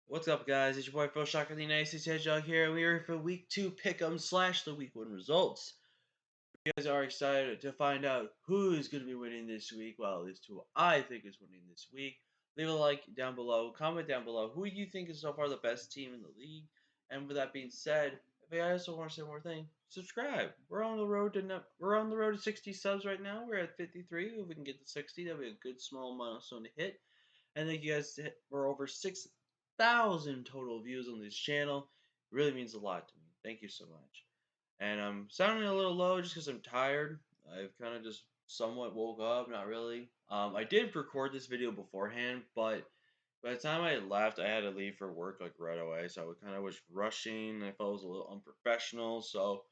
What's up, guys? It's your boy Phil Shocker, the United States Hedgehog here, and we are here for Week 2 Pickems / the Week 1 results. You guys are excited to find out who is going to be winning this week. Well, at least who I think is winning this week. Leave a like down below. Comment down below who you think is so far the best team in the league. And with that being said, if you guys also want to say one more thing, subscribe. We're on the road to 60 subs right now. We're at 53. If we can get to 60, that'll be a good small milestone to hit. And thank you guys for over 6,000 total views on this channel. It really means a lot to me. Thank you so much. And I'm sounding a little low just because I'm tired. I've kind of just somewhat woke up, not really. I did record this video beforehand, but by the time I left, I had to leave for work like right away. So I kind of was rushing. I felt it was a little unprofessional. So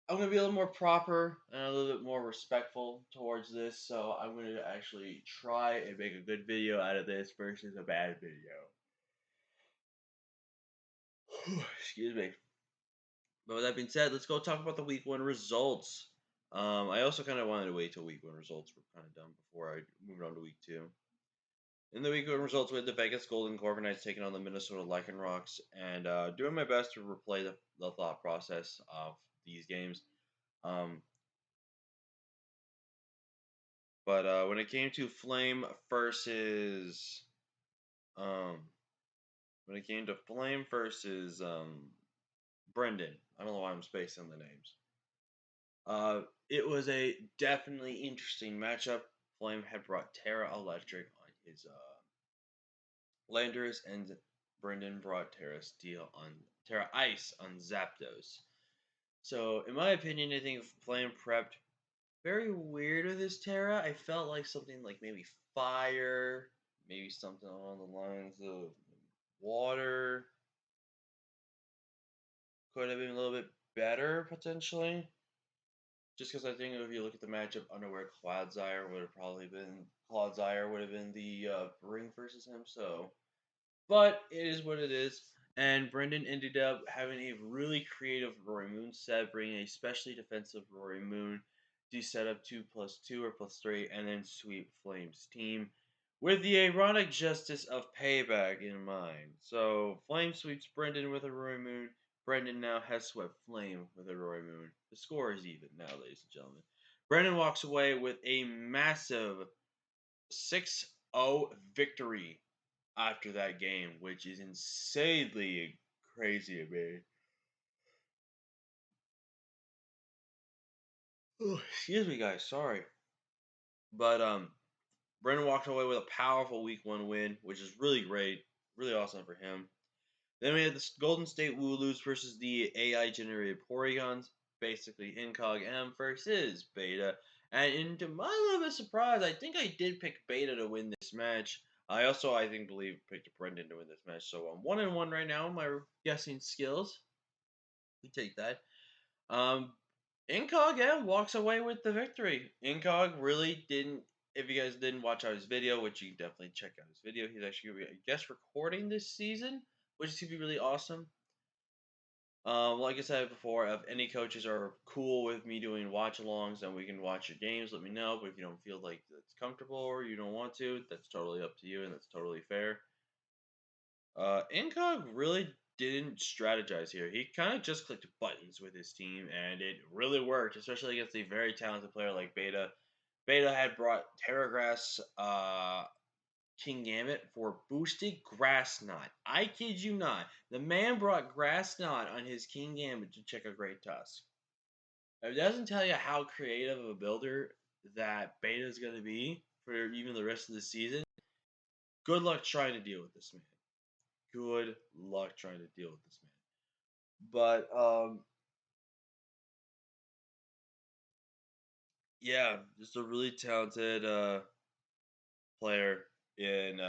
I'm gonna be a little more proper and a little bit more respectful towards this. So I'm gonna actually try and make a good video out of this versus a bad video. Excuse me. But with that being said, let's go talk about the week 1 results. I also kind of wanted to wait till week 1 results were kind of done before I moved on to week 2. In the week 1 results, we had the Vegas Golden Corver Knights taking on the Minnesota Lycan Rocks, and doing my best to replay the thought process of these games. But when it came to Flame versus um, Brendan, I don't know why I'm spacing the names. It was a definitely interesting matchup. Flame had brought Terra Electric on his Landers, and Brendan brought Terra Ice on Zapdos. So, in my opinion, I think Flame prepped very weird with his Terra. I felt like something like maybe fire, maybe something along the lines of water could have been a little bit better potentially. Just because I think if you look at the matchup, Underwear Cloudsire would have been the ring versus him. So, but it is what it is. And Brendan ended up having a really creative Rory Moon set, bringing a especially defensive Rory Moon to set up 2+2 or +3, and then sweep Flames team with the ironic justice of payback in mind. So Flame sweeps Brendan with a Rory Moon. Brendan now has swept Flame with a Rory Moon. The score is even now, ladies and gentlemen. Brendan walks away with a massive 6-0 victory after that game, which is insanely crazy to me. Oh, excuse me, guys. Sorry, but Brendan walked away with a powerful Week 1 win, which is really great, really awesome for him. Then we had the Golden State Wooloos versus the AI generated Porygons, basically Incog M versus Beta. And to my little bit surprise, I think I did pick Beta to win this match. I also, believe, picked Brendan to win this match. So I'm 1-1 right now. My guessing skills. We take that. Um, Incog M walks away with the victory. Incog really didn't. If you guys didn't watch out his video, which you can definitely check out his video, he's actually going to be a guest recording this season, which is going to be really awesome. Like I said before, if any coaches are cool with me doing watch-alongs and we can watch your games, let me know. But if you don't feel like it's comfortable or you don't want to, that's totally up to you and that's totally fair. Incog really didn't strategize here. He kind of just clicked buttons with his team, and it really worked, especially against a very talented player like Beta. Beta had brought Terragrass King Gambit for boosted Grass Knot. I kid you not. The man brought Grass Knot on his King Gambit to check a Great Tusk. It doesn't tell you how creative of a builder that Beta is going to be for even the rest of the season. Good luck trying to deal with this man. Good luck trying to deal with this man. But yeah, just a really talented player in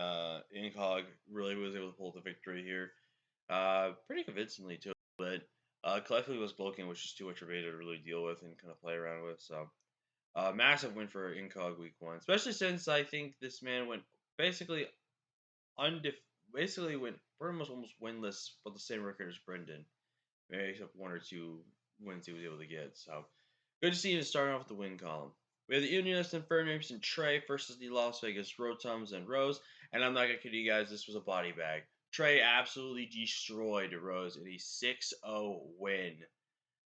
Incog. Really was able to pull the victory here, pretty convincingly too. But collectively was blocking, which is too much for Beta to really deal with and kind of play around with. So massive win for Incog Week 1, especially since I think this man went basically basically went pretty much almost winless, but the same record as Brendan. Maybe except 1 or 2 wins he was able to get. So good to see him starting off with the win column. We have the Unionist Infernape and Trey versus the Las Vegas Rotums and Rose. And I'm not going to kid you guys, this was a body bag. Trey absolutely destroyed Rose in a 6-0 win.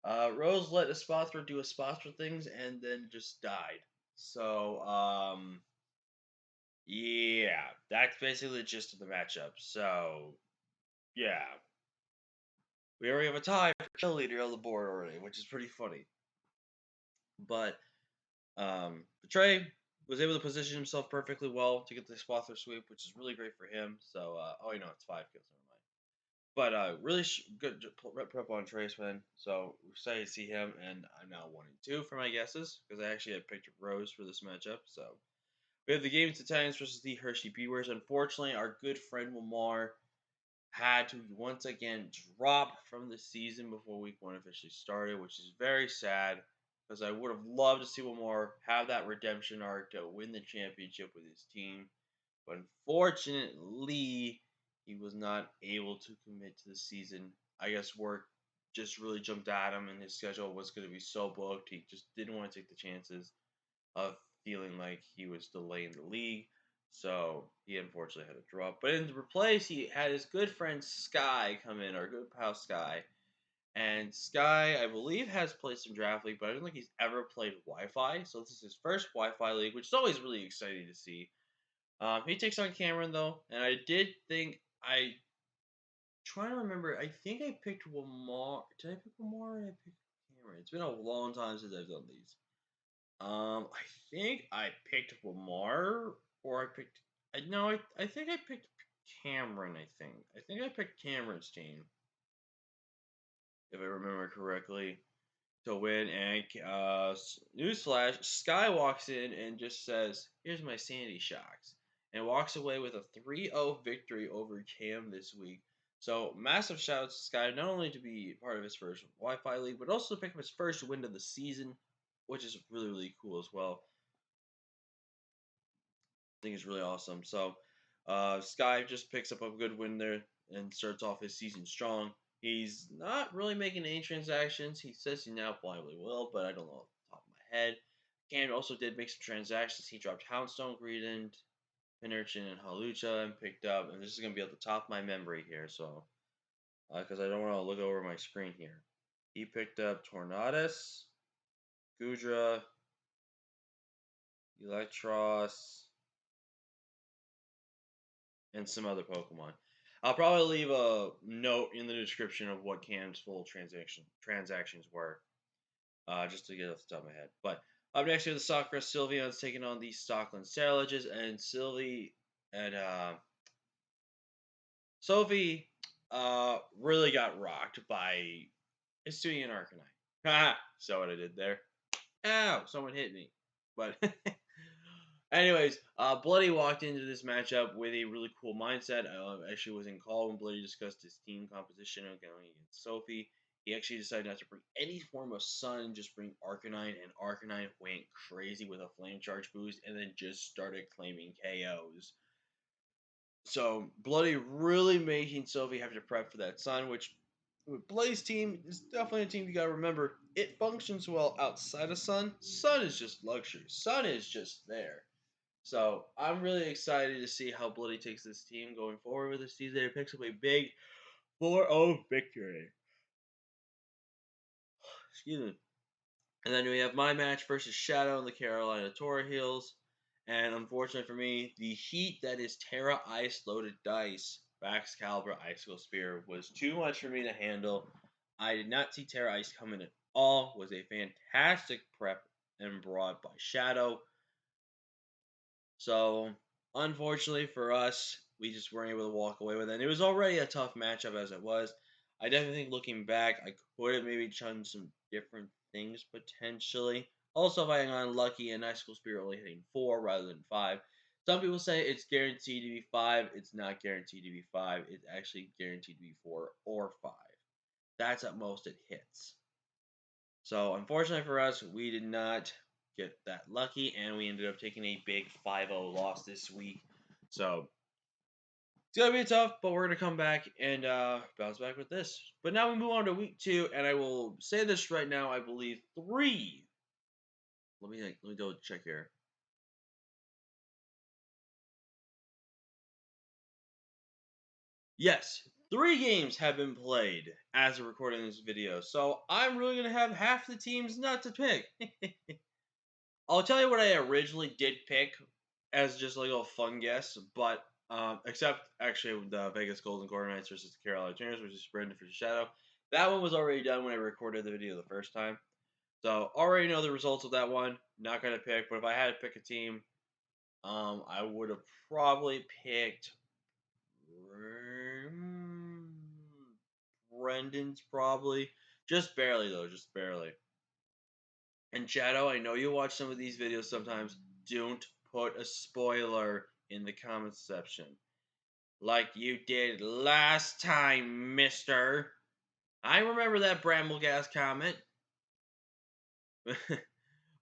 Rose let a Spotsper do a Spotsper things and then just died. So, yeah, that's basically the gist of the matchup. So, yeah, we already have a tie for kill leader on the board already, which is pretty funny. But Trey was able to position himself perfectly well to get the Spotsper sweep, which is really great for him. So, oh, you know, it's 5 kills. Never mind. But really good prep on Trace, man. So excited to see him, and I'm now 1-2 for my guesses because I actually had picked Rose for this matchup. So we have the Games Italians versus the Hershey Beavers. Unfortunately, our good friend Lamar had to once again drop from the season before week 1 officially started, which is very sad because I would have loved to see Lamar have that redemption arc to win the championship with his team. But unfortunately, he was not able to commit to the season. I guess work just really jumped at him, and his schedule was going to be so booked. He just didn't want to take the chances of feeling like he was delaying the league. So he unfortunately had to drop. But in replace, he had his good friend Sky come in, our good pal Sky. And Sky, I believe, has played some draft league, but I don't think he's ever played Wi-Fi. So this is his first Wi-Fi league, which is always really exciting to see. He takes on Cameron though, and I did think trying to remember. I think I picked Lamar. Did I pick Lamar? Or did I pick Cameron? It's been a long time since I've done these. I think I picked Lamar, or I picked. I think I picked Cameron. I think I picked Cameron's team, if I remember correctly, to win. And newsflash: Sky walks in and just says, "Here's my Sandy Shocks," and walks away with a 3-0 victory over Cam this week. So massive shout out to Sky, not only to be part of his first Wi-Fi league, but also to pick up his first win of the season, which is really really cool as well. I think it's really awesome. So, Sky just picks up a good win there and starts off his season strong. He's not really making any transactions. He says he now probably will, but I don't know off the top of my head. Cam also did make some transactions. He dropped Houndstone, Greedent, Pinerchin, and Halucha and picked up, and this is going to be at the top of my memory here, so, because I don't want to look over my screen here. He picked up Tornadus, Gudra, Electros, and some other Pokemon. I'll probably leave a note in the description of what Cam's full transactions were, just to get off the top of my head. But up next we have the Sakura Sylveons taking on the Stockland Saraledges, and Sylvie and Sophie really got rocked by Hisuian Arcanine. Haha, saw what I did there. Ow, someone hit me. But anyways, Bloody walked into this matchup with a really cool mindset. Actually was in call when Bloody discussed his team composition going against Sophie. He actually decided not to bring any form of Sun, just bring Arcanine, and Arcanine went crazy with a Flame Charge boost and then just started claiming KOs. So Bloody really making Sophie have to prep for that Sun, which with Bloody's team is definitely a team you gotta remember. It functions well outside of Sun. Sun is just luxury. Sun is just there. So I'm really excited to see how Bloody takes this team going forward with this season. It picks up a big 4-0 victory. Excuse me. And then we have my match versus Shadow and the Carolina Tor Heels. And unfortunately for me, the heat that is Terra Ice Loaded Dice, Vax Caliber Icicle Spear, was too much for me to handle. I did not see Terra Ice coming at all. Was a fantastic prep and brought by Shadow. So, unfortunately for us, we just weren't able to walk away with it. And it was already a tough matchup as it was. I definitely think looking back, I could have maybe done some different things potentially. Also, if I got unlucky and Icicle Spear only hitting 4 rather than 5. Some people say it's guaranteed to be 5. It's not guaranteed to be 5. It's actually guaranteed to be 4 or 5. That's at most it hits. So, unfortunately for us, we did not get that lucky, and we ended up taking a big 5-0 loss this week. So, it's going to be tough, but we're going to come back and bounce back with this. But now we move on to week 2, and I will say this right now, I believe 3. Let me go check here. Yes, 3 games have been played as of recording this video, so I'm really gonna have half the teams not to pick. I'll tell you what I originally did pick as just like a fun guess, but except actually the Vegas Golden Quarter Knights versus the Carolina Panthers, which is Brendan for Shadow. That one was already done when I recorded the video the first time, so already know the results of that one. Not gonna pick, but if I had to pick a team, I would have probably picked. Brendan's probably. Just barely though, just barely. And Shadow, I know you watch some of these videos sometimes. Don't put a spoiler in the comments section. Like you did last time, mister. I remember that Bramblegas comment.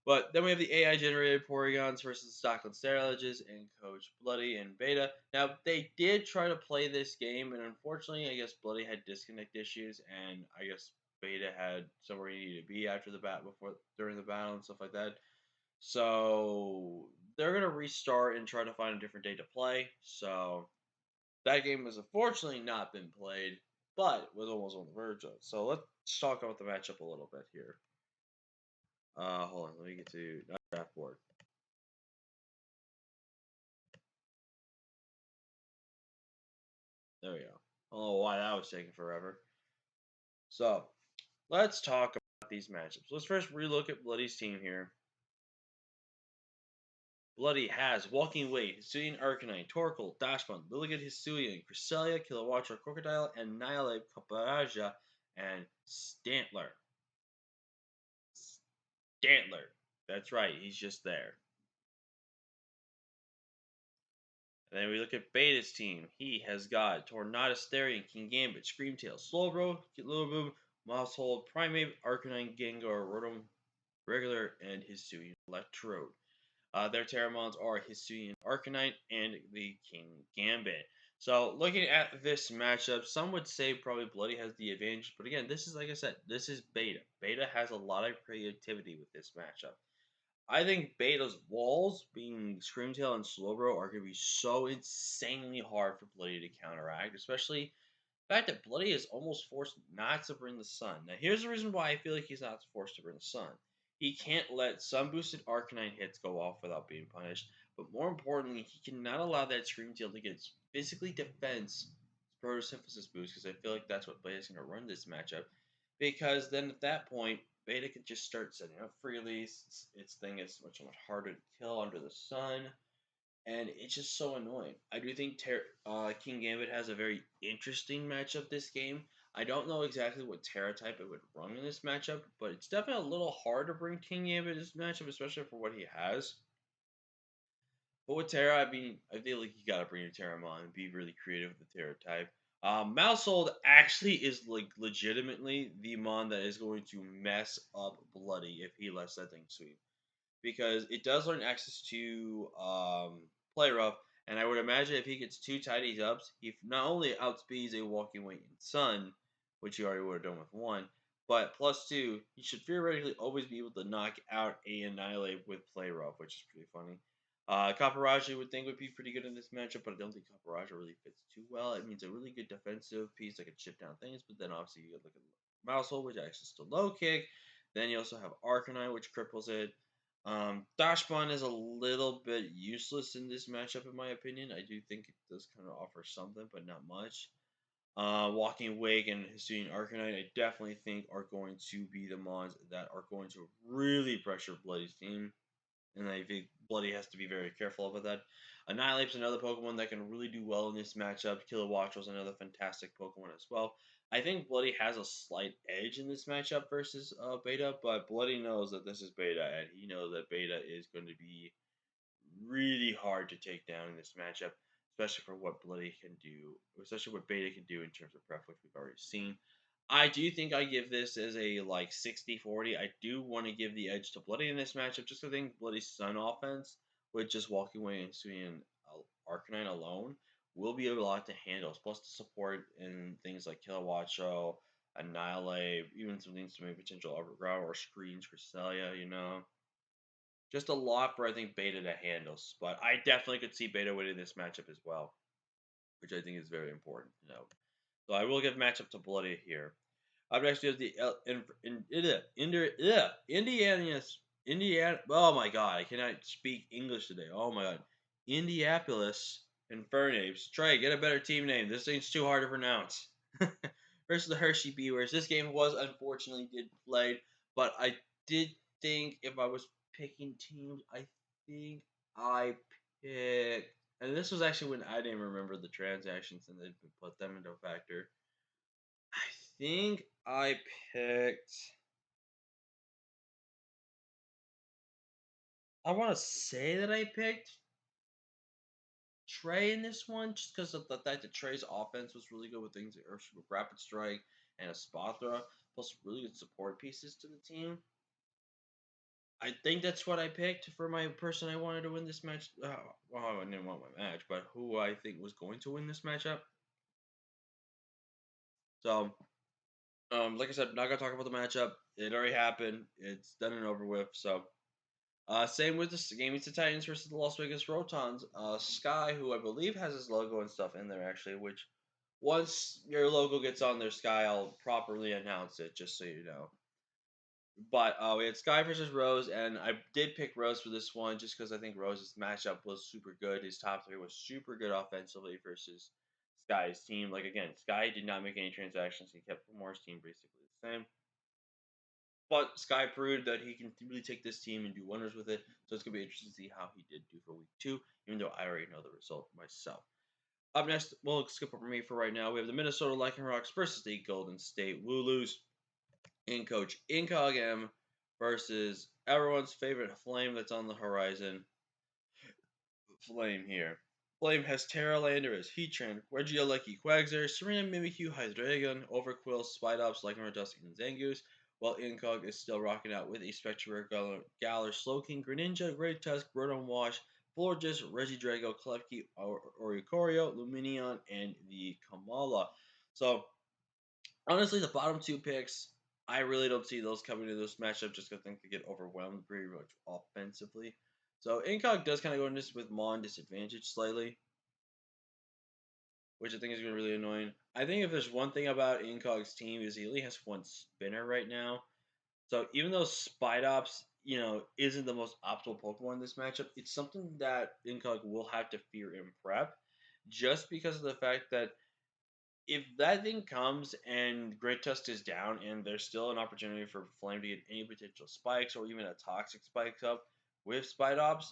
But then we have the AI generated Porygons versus Stockland Sterilges and Coach Bloody and Beta. Now they did try to play this game, and unfortunately, I guess Bloody had disconnect issues, and I guess Beta had somewhere he needed to be after the bat before during the battle and stuff like that. So they're gonna restart and try to find a different day to play. So that game has unfortunately not been played, but was almost on the verge of. So let's talk about the matchup a little bit here. Hold on, let me get to draft board. There we go. I don't know why that was taking forever. So let's talk about these matchups. Let's first relook at Bloody's team here. Bloody has Walking Weight, Hisuian Arcanine, Torkoal, Dashbun, Lilligant Hisuian, Cresselia, Kilowattra Crocodile, and Nihilate Kaparaja, and Stantler. Stantler. That's right, he's just there. And then we look at Beta's team. He has got Tornadus King Gambit, Screamtail, Slowbro, Littleboom, Mousehold, Primate, Arcanine, Gengar, Rotom, Regular, and Hisuian Electrode. Their Terramons are Hisuian Arcanine and the King Gambit. So looking at this matchup, some would say probably Bloody has the advantage, but again, this is like I said, this is Beta. Beta has a lot of creativity with this matchup. I think Beta's walls, being Screamtail and Slowbro, are going to be so insanely hard for Bloody to counteract, especially the fact that Bloody is almost forced not to bring the sun. Now, here's the reason why I feel like he's not forced to bring the sun. He can't let sun boosted Arcanine hits go off without being punished, but more importantly, he cannot allow that Screamtail to get physically defense photosynthesis boost because I feel like that's what Beta's going to run this matchup. Because then at that point, Beta could just start setting up freelies. Its thing is much harder to kill under the sun, and it's just so annoying. I do think King Gambit has a very interesting matchup this game. I don't know exactly what Terra type it would run in this matchup, but it's definitely a little hard to bring King Gambit in this matchup, especially for what he has. But with Terra, I mean, I feel like you gotta bring your Terramon and be really creative with the Terra type. Mousehold actually is like legitimately the mon that is going to mess up Bloody if he lets that thing sweep because it does learn access to play rough, and I would imagine if he gets 2 tidies ups, he not only outspeeds a Walking Weight in Sun, which he already would have done with one, but +2, he should theoretically always be able to knock out a Annihilate with play rough, which is pretty funny. Kaparaja would think would be pretty good in this matchup, but I don't think Kaparaja really fits too well. It means a really good defensive piece that can chip down things, but then obviously you look at Mousehold, which access to low kick. Then you also have Arcanine, which cripples it. Dashbon is a little bit useless in this matchup, in my opinion. I do think it does kind of offer something, but not much. Walking Wake and Hisuian Arcanine, I definitely think are going to be the mons that are going to really pressure Bloody's team. And I think Bloody has to be very careful about that. Annihilate's another Pokemon that can really do well in this matchup. Kilowattra's another fantastic Pokemon as well. I think Bloody has a slight edge in this matchup versus Beta, but Bloody knows that this is Beta, and he knows that Beta is going to be really hard to take down in this matchup, especially for what Bloody can do, especially what Beta can do in terms of prep, which we've already seen. I do think I give this as a like 60-40. I do want to give the edge to Bloody in this matchup, just I think Bloody's Sun offense, with just walking away and swinging Arcanine alone, will be a lot to handle. Plus the support in things like Kilowatcho, Annihilate, even some things to make potential Overground or Screens for Celia. Just a lot for I think Beta to handle, but I definitely could see Beta winning this matchup as well. which I think is very important to know. So I will give matchup to Bloody here. Up next, we have the Indiana. Oh my god, I cannot speak English today. Oh my god, Indianapolis Infernape. Trey, get a better team name. This thing's too hard to pronounce. Versus the Hershey Beavers. This game was unfortunately did played, but I did think if I was picking teams, I think I picked. And this was actually when I didn't remember the transactions and they put them into a factor. I think I picked. I want to say that I picked Trey in this one just because of the fact that Trey's offense was really good with things like rapid strike and a spot throw, plus really good support pieces to the team. I think that's what I picked for my person I wanted to win this match. Well, I didn't want my match, but who I think was going to win this matchup. So, like I said, not gonna talk about the matchup. It already happened. It's done and over with. So, same with the Gaming to Titans versus the Las Vegas Rotons. Sky, who I believe has his logo and stuff in there actually, which once your logo gets on there, Sky, I'll properly announce it, just so you know. But we had Sky versus Rose, and I did pick Rose for this one just because I think Rose's matchup was super good. His top three was super good offensively versus Sky's team. Like, again, Sky did not make any transactions. He kept Moore's team basically the same. But Sky proved that he can really take this team and do wonders with it. So it's going to be interesting to see how he did do for week 2, even though I already know the result myself. Up next, we'll skip over me for right now. We have the Minnesota Lycan Rocks versus the Golden State Wooloos. In coach Incog M versus everyone's favorite Flame that's on the horizon. Flame here. Flame has Terra Landorus, Heatran, Regieleki, Quagsire, Serena Mimikyu, Hydreigon, Overquill, Spidops, Lycanroc, Dusty, and Zangoose, while Incog is still rocking out with a Spectre, Galar, Slowking, Greninja, Great Tusk, Rotom Wash, Florges, Regidrago, Klefki, Oricorio, Luminion, and the Kamala. So, honestly, the bottom two picks, I really don't see those coming to this matchup just because I think they get overwhelmed pretty much offensively. So Incog does kind of go into this with Mon disadvantage slightly, which I think is going to be really annoying. I think if there's one thing about Incog's team is he only has one spinner right now. So even though Spidops, isn't the most optimal Pokemon in this matchup, it's something that Incog will have to fear in prep, just because of the fact that if that thing comes and Great Tusk is down and there's still an opportunity for Flame to get any potential spikes or even a toxic spike up with Spidops,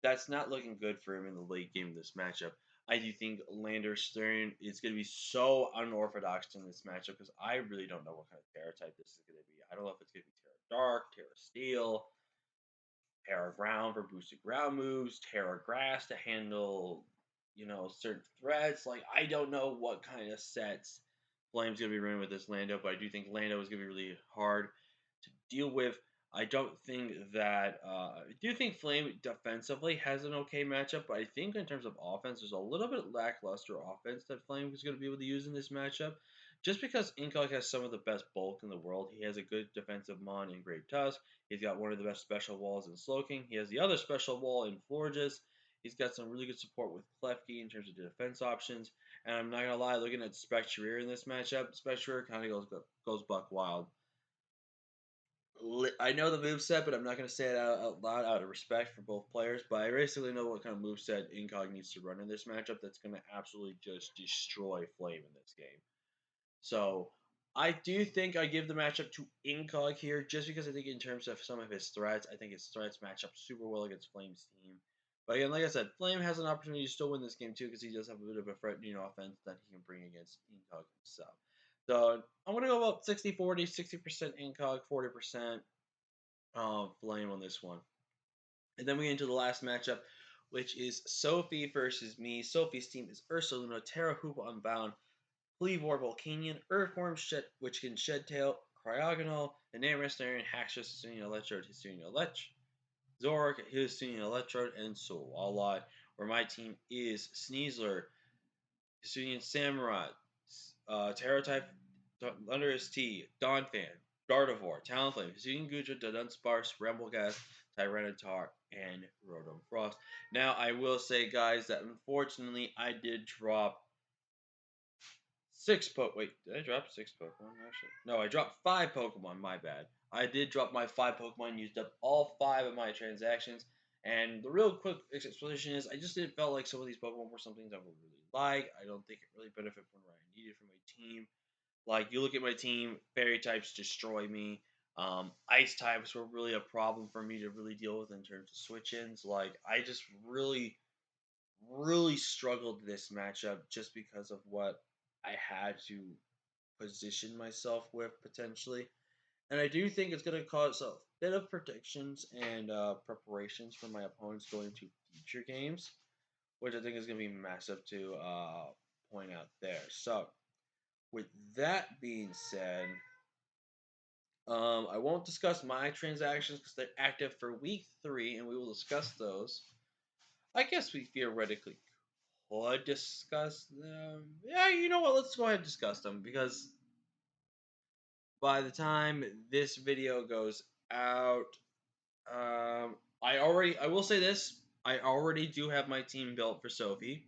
that's not looking good for him in the late game of this matchup. I do think Lander Stern is going to be so unorthodox in this matchup because I really don't know what kind of Terra type this is going to be. I don't know if it's going to be Terra Dark, Terra Steel, Terra Ground for boosted ground moves, Terra Grass to handle, certain threats. Like, I don't know what kind of sets Flame's going to be running with this Lando, but I do think Lando is going to be really hard to deal with. I don't think that. I do think Flame defensively has an okay matchup, but I think in terms of offense, there's a little bit lackluster offense that Flame is going to be able to use in this matchup. Just because Incog has some of the best bulk in the world, he has a good defensive Mon in Great Tusk. He's got one of the best special walls in Slowking. He has the other special wall in Florges. He's got some really good support with Klefki in terms of defense options. And I'm not gonna lie, looking at Spectrier in this matchup, Spectrier kind of goes buck wild. I know the moveset, but I'm not going to say it out loud out of respect for both players. But I basically know what kind of moveset Incog needs to run in this matchup that's going to absolutely just destroy Flame in this game. So I do think I give the matchup to Incog here, just because I think in terms of some of his threats, I think his threats match up super well against Flame's team. But again, like I said, Flame has an opportunity to still win this game too, because he does have a bit of a threatening offense that he can bring against Incog himself. So I'm going to go about 60-40, 60% Incog, 40% Flame on this one. And then we get into the last matchup, which is Sophie versus me. Sophie's team is Ursaluna, Terra Hoopa Unbound, Cleavor Volcanion, Earthworm, which can Shed Tail, Cryogonal, Enamorous Narian, Haxorus, Hisuian Electrode, Hisuian Lech, Zoroark, Hisuian Electrode, and Swalot. Where my team is Sneasler, Hisuian Samurai, Terra-type Thunderous T, Donphan, Gardevoir, Talonflame, Hisuian Guja, Dunsparce, Rambleghast, Tyranitar, and Rotom Frost. Now, I will say, guys, that unfortunately I did drop Wait, did I drop 6 Pokemon actually? No, I dropped 5 Pokemon. My bad. I did drop my 5 Pokemon. Used up all 5 of my transactions. And the real quick explanation is, I just didn't felt like some of these Pokemon were something I would really like. I don't think it really benefited from what I needed for my team. Like, you look at my team, Fairy types destroy me. Ice types were really a problem for me to really deal with in terms of switch-ins. Like, I just really struggled this matchup just because of what I had to position myself with potentially. And I do think it's going to cause a bit of predictions and preparations for my opponents going to future games, which I think is going to be massive to point out there. So, with that being said, I won't discuss my transactions because they're active for week 3, and we will discuss those. I guess we theoretically could discuss them. Yeah, you know what? Let's go ahead and discuss them because by the time this video goes out, I will say this: I already do have my team built for Sophie,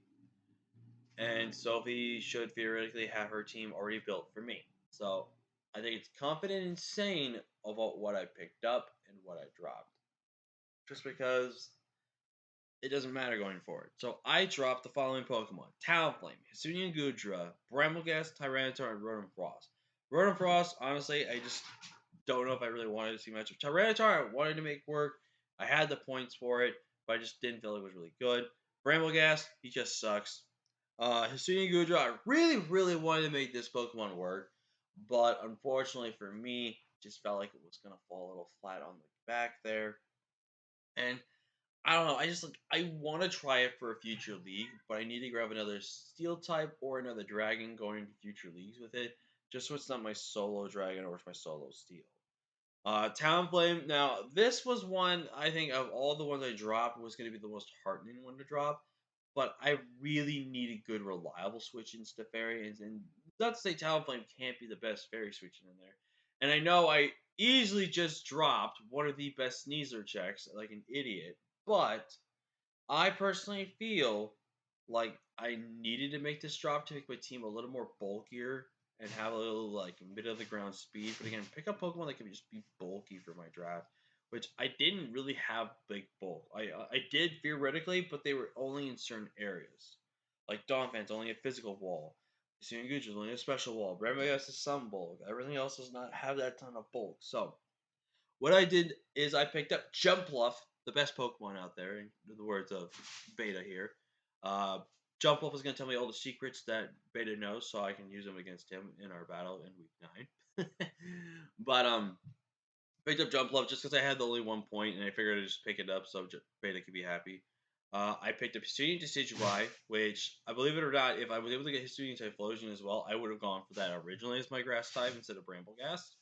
and Sophie should theoretically have her team already built for me. So I think it's confident and sane about what I picked up and what I dropped, just because it doesn't matter going forward. So I dropped the following Pokemon: Talonflame, Hisuian Gudra, Brambleghast, Tyranitar, and Rotom Frost. Rotom Frost, honestly, I just don't know if I really wanted to see much of Tyranitar. I wanted to make work. I had the points for it, but I just didn't feel it was really good. Brambleghast, he just sucks. Hisuian Gudra, I really wanted to make this Pokemon work, but unfortunately for me, just felt like it was gonna fall a little flat on the back there. And I don't know. I just like I want to try it for a future league, but I need to grab another steel type or another dragon going into future leagues with it, just so it's not my solo dragon or it's my solo steel. Talonflame. Now this was one I think of all the ones I dropped was going to be the most heartening one to drop, but I really needed good reliable switch-ins to fairy, and not to say Talonflame can't be the best fairy switch-in in there. And I know I easily just dropped one of the best Sneasler checks like an idiot, but I personally feel like I needed to make this drop to make my team a little more bulkier and have a little like mid of the ground speed. But again, pick up Pokemon that can just be bulky for my draft, which I didn't really have big bulk. I did theoretically, but they were only in certain areas. Like Donphan's only a physical wall. Sunguch is only a special wall. Bramblegas has some bulk. Everything else does not have that ton of bulk. So what I did is I picked up Jumpluff, the best Pokemon out there, in the words of Beta here. Uh, Jumpluff is going to tell me all the secrets that Beta knows, so I can use them against him in our battle in Week 9. But picked up Jumpluff just because I had the only 1 point, and I figured I'd just pick it up so Beta could be happy. I picked up Hisuian Decidueye, which, I believe it or not, if I was able to get Hisuian Typhlosion as well, I would have gone for that originally as my Grass type instead of Brambleghast.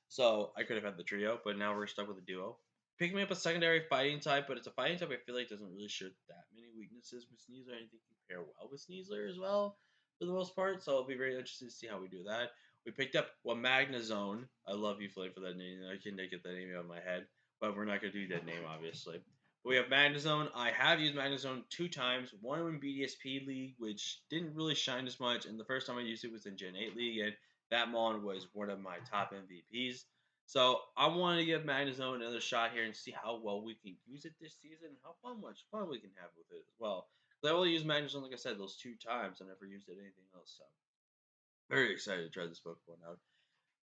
So I could have had the trio, but now we're stuck with a duo. Picking me up a secondary fighting type, but it's a fighting type I feel like doesn't really share that many weaknesses with Sneasler. I think you pair well with Sneasler as well, for the most part. So I'll be very interested to see how we do that. We picked up Magnazone. I love you, Flame, for that name. I can't get that name out of my head, but we're not going to do that name, obviously. But we have Magnazone. I have used Magnazone 2 times. One in BDSP League, which didn't really shine as much, and the first time I used it was in Gen 8 League, and that Mon was one of my top MVPs. So I want to give Magnazone another shot here and see how well we can use it this season and how much fun we can have with it as well. I only used Magnazone, like I said, those 2 times. I never used it anything else. So very excited to try this Pokemon out.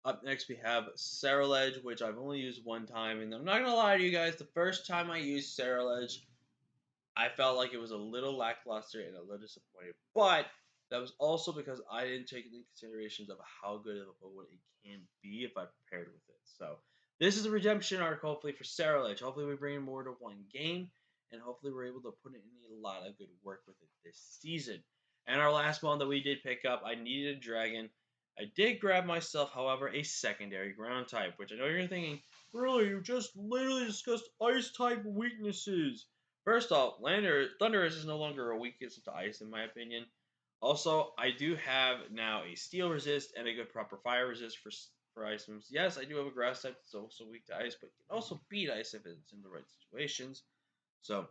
Up next, we have Ceruledge, which I've only used 1 time. And I'm not going to lie to you guys, the first time I used Ceruledge, I felt like it was a little lackluster and a little disappointed. But that was also because I didn't take into considerations of how good of a Pokemon it can be if I prepared with it. So this is a redemption arc, hopefully, for Ceruledge. Hopefully we bring in more to one game, and hopefully we're able to put in a lot of good work with it this season. And our last one that we did pick up, I needed a dragon. I did grab myself, however, a secondary ground type, which I know you're thinking, really, you just literally discussed ice type weaknesses. First off, Thundurus is no longer a weakness to ice, in my opinion. Also, I do have now a steel resist and a good proper fire resist for ice moves. Yes, I do have a grass type that's also weak to ice, but can also beat ice if it's in the right situations. So,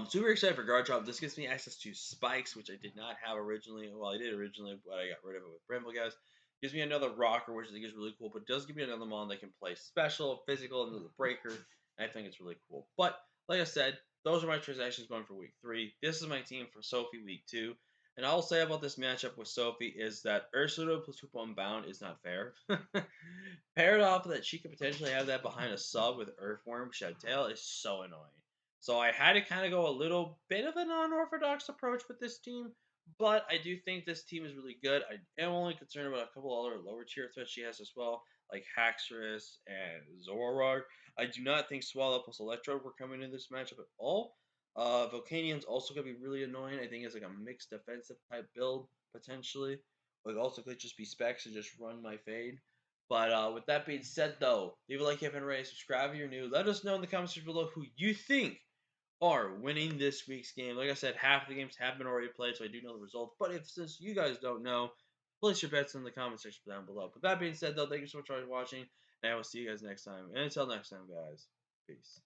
Super excited for guard drop. This gives me access to spikes, which I did not have originally. Well, I did originally, but I got rid of it with Brimble guys. Gives me another rocker, which I think is really cool, but does give me another mon that can play special, physical, and the breaker. I think it's really cool. But like I said, those are my transactions going for week 3. This is my team for Sophie week 2. And I'll say about this matchup with Sophie is that Ursula plus Hoop Unbound is not fair. Paired off that she could potentially have that behind a sub with Earthworm Shadtail is so annoying. So I had to kind of go a little bit of an unorthodox approach with this team, but I do think this team is really good. I am only concerned about a couple other lower tier threats she has as well, like Haxorus and Zoroark. I do not think Swallow plus Electrode were coming in this matchup at all. Volcanium's also going to be really annoying. I think it's like a mixed defensive type build, potentially. Like, also could just be specs and just run my fade. But with that being said, though, leave a like if you haven't already, subscribe if you're new. Let us know in the comments section below who you think are winning this week's game. Like I said, half of the games have been already played, so I do know the results. But if since you guys don't know, place your bets in the comment section down below. But that being said, though, thank you so much for watching, and I will see you guys next time. And until next time, guys, peace.